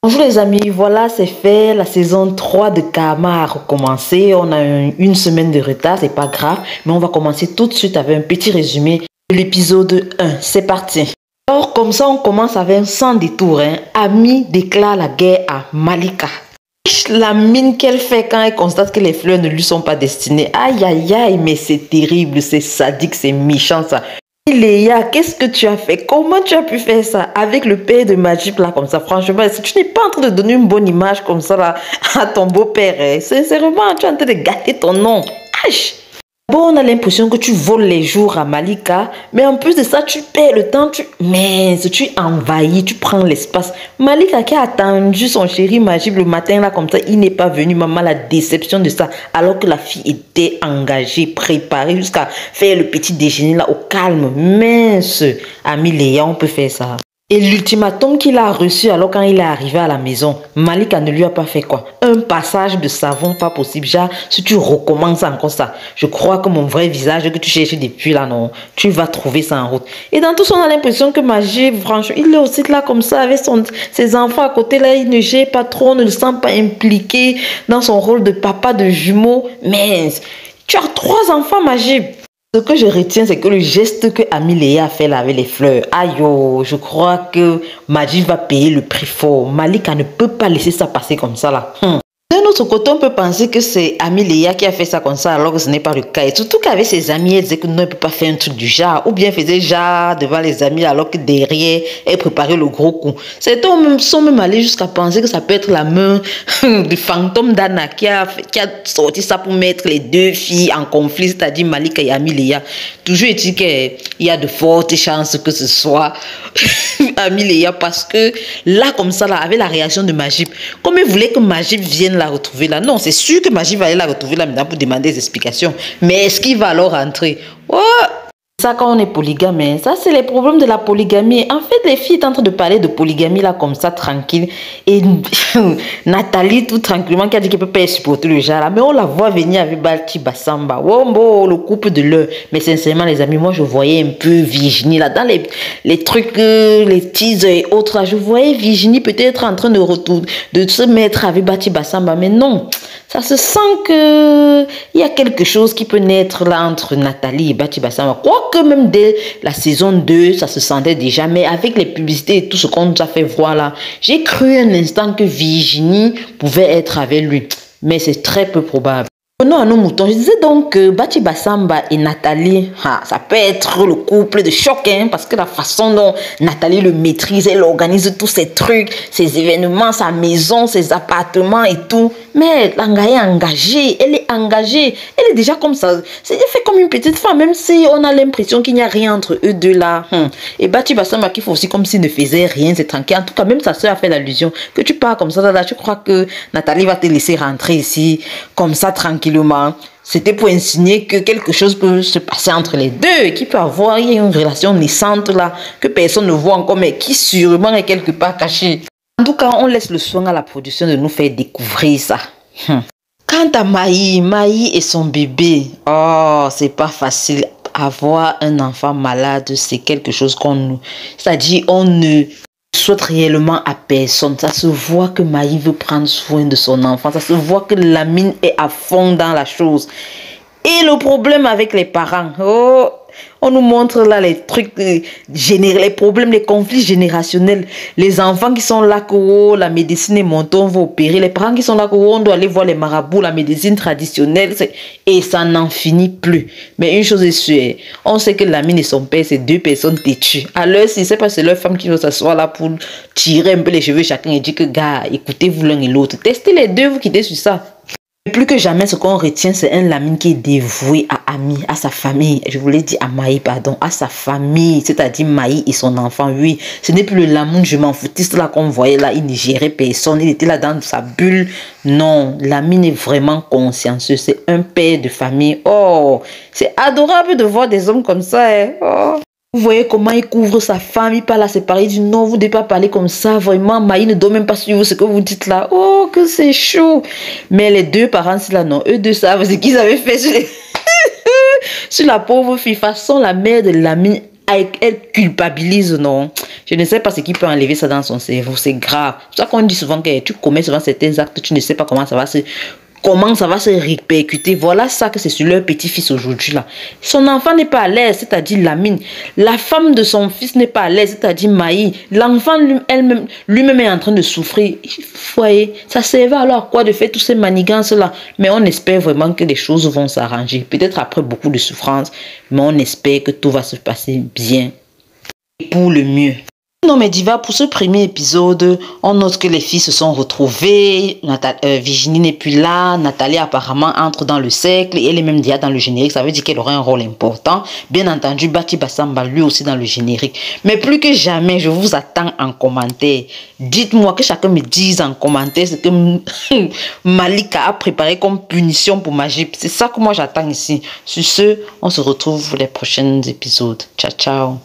Bonjour les amis, voilà c'est fait, la saison 3 de Karma a recommencé, on a une semaine de retard, c'est pas grave, mais on va commencer tout de suite avec un petit résumé de l'épisode 1, c'est parti. Alors comme ça on commence avec sans détour, Ami déclare la guerre à Malika. La mine qu'elle fait quand elle constate que les fleurs ne lui sont pas destinées, aïe aïe aïe, mais c'est terrible, c'est sadique, c'est méchant ça. Léa, qu'est-ce que tu as fait? Comment tu as pu faire ça avec le père de Majib là comme ça? Franchement, tu n'es pas en train de donner une bonne image comme ça là à ton beau-père. Sincèrement, tu es en train de gâter ton nom. Aïe! Bon, on a l'impression que tu voles les jours à Malika, mais en plus de ça, tu perds le temps, tu envahis, tu prends l'espace. Malika qui a attendu son chéri Majib le matin là comme ça, il n'est pas venu, maman, la déception de ça, alors que la fille était engagée, préparée jusqu'à faire le petit déjeuner là au calme. Mince, ami Léa, on peut faire ça. Et l'ultimatum qu'il a reçu alors quand il est arrivé à la maison, Malika ne lui a pas fait quoi? Un passage de savon, pas possible. Genre, si tu recommences encore ça, je crois que mon vrai visage que tu cherches depuis là, non, tu vas trouver ça en route. Et dans tout ça, on a l'impression que Majib, franchement, il est aussi là comme ça avec ses enfants à côté là, il ne gère pas trop, on ne le sent pas impliqué dans son rôle de papa de jumeaux. Mais tu as 3 enfants, Majib. Ce que je retiens, c'est que le geste que Ami Léa a fait là avec les fleurs, aïe, oh, je crois que Majid va payer le prix fort. Malika ne peut pas laisser ça passer comme ça là. D'un autre côté, on peut penser que c'est Ami Léa qui a fait ça comme ça alors que ce n'est pas le cas. Et surtout qu'avec ses amis, elle disait que non, elle ne peut pas faire un truc du genre. Ou bien faisait genre devant les amis alors que derrière, elle préparait le gros coup. Certains sont même allés jusqu'à penser que ça peut être la main du fantôme d'Anna qui a sorti ça pour mettre les 2 filles en conflit, c'est-à-dire Malika et Ami Léa. Toujours est-il qu'il y a de fortes chances que ce soit Ami Léa parce que là, comme ça, là, avec la réaction de Majib, comme il voulait que Majib vienne la retrouver là. Non, c'est sûr que Majib va aller la retrouver là maintenant pour demander des explications. Mais est-ce qu'il va alors rentrer? Oh! Ça, quand on est polygame, ça, c'est les problèmes de la polygamie. En fait, les filles sont en train de parler de polygamie là, comme ça, tranquille. Et Nathalie, tout tranquillement, qui a dit qu'elle ne peut pas supporter le genre là. Mais on la voit venir avec Balti Bassamba. Wombo, le couple de l'heure. Mais sincèrement, les amis, moi, je voyais un peu Virginie là, dans les trucs, les teasers et autres là. Je voyais Virginie peut-être en train de se mettre avec Balti Bassamba. Mais non. Ça se sent qu'il y a quelque chose qui peut naître là entre Nathalie et Balti Bassamba. Quoique même dès la saison 2, ça se sentait déjà. Mais avec les publicités et tout ce qu'on nous a fait voir là, j'ai cru un instant que Virginie pouvait être avec lui. Mais c'est très peu probable. Non, à nos moutons, je disais donc que Balti Bassamba et Nathalie, ça peut être le couple de choc, parce que la façon dont Nathalie le maîtrise, elle organise tous ces trucs, ses événements, sa maison, ses appartements et tout. Mais elle est engagée, elle est déjà comme ça. Elle fait comme une petite femme, même si on a l'impression qu'il n'y a rien entre eux deux là. Et Balti Bassamba qui fait aussi comme s'il ne faisait rien, c'est tranquille. En tout cas, même sa soeur a fait l'allusion que tu pars comme ça, là, tu crois que Nathalie va te laisser rentrer ici, comme ça, tranquille. C'était pour insinuer que quelque chose peut se passer entre les deux, qu'il peut avoir une relation naissante là, que personne ne voit encore, mais qui sûrement est quelque part cachée. En tout cas, on laisse le soin à la production de nous faire découvrir ça. Quant à Maï et son bébé, oh, c'est pas facile. Avoir un enfant malade, c'est quelque chose c'est-à-dire on ne souhaite réellement à personne. Ça se voit que Maï veut prendre soin de son enfant. Ça se voit que Lamine est à fond dans la chose. Et le problème avec les parents, oh, on nous montre là les trucs, les problèmes, les conflits générationnels. Les enfants qui sont là que oh, la médecine est montée, on va opérer. Les parents qui sont là que oh, on doit aller voir les marabouts, la médecine traditionnelle. Et ça n'en finit plus. Mais une chose est sûre, on sait que Lamine et son père, c'est 2 personnes têtues. Alors, si c'est pas c'est leur femme qui va s'asseoir là pour tirer un peu les cheveux chacun et dire que gars, écoutez-vous l'un et l'autre. Testez les deux, vous quittez sur ça. Plus que jamais, ce qu'on retient, c'est un Lamine qui est dévoué à Ami, à sa famille. Je voulais dire à Maï, pardon, à sa famille, c'est-à-dire Maï et son enfant. Oui, ce n'est plus le Lamine, je m'en foutiste là qu'on voyait là, il ne gérait personne, il était là dans sa bulle. Non, Lamine est vraiment consciencieux, c'est un père de famille. Oh, c'est adorable de voir des hommes comme ça. Oh. Vous voyez comment il couvre sa femme, il parle à ses parents, il dit non, vous ne devez pas parler comme ça, vraiment, Maï ne doit même pas suivre ce que vous dites là. Oh, que c'est chaud. Mais les 2 parents, c'est là, non, eux 2 savent ce qu'ils avaient fait sur, sur la pauvre fille. Façon, la mère de Lamine elle culpabilise, non. Je ne sais pas ce qui peut enlever ça dans son cerveau, c'est grave. C'est pour ça qu'on dit souvent que tu commets souvent certains actes, tu ne sais pas comment ça va se répercuter. Voilà ça que c'est sur leur petit-fils aujourd'hui là. Son enfant n'est pas à l'aise, c'est-à-dire Lamine. La femme de son fils n'est pas à l'aise, c'est-à-dire Maï. L'enfant lui-même est en train de souffrir. Voyez, ça servait alors à quoi de faire tous ces manigances là? Mais on espère vraiment que les choses vont s'arranger. Peut-être après beaucoup de souffrance, mais on espère que tout va se passer bien et pour le mieux. Non mais Diva, pour ce premier épisode, on note que les filles se sont retrouvées, Virginie n'est plus là, Nathalie apparemment entre dans le cercle et elle est même déjà dans le générique, ça veut dire qu'elle aura un rôle important. Bien entendu, Bati Bassamba lui aussi dans le générique. Mais plus que jamais, je vous attends en commentaire. Dites-moi, que chacun me dise en commentaire ce que Malika a préparé comme punition pour Majip. C'est ça que moi j'attends ici. Sur ce, on se retrouve pour les prochains épisodes. Ciao, ciao.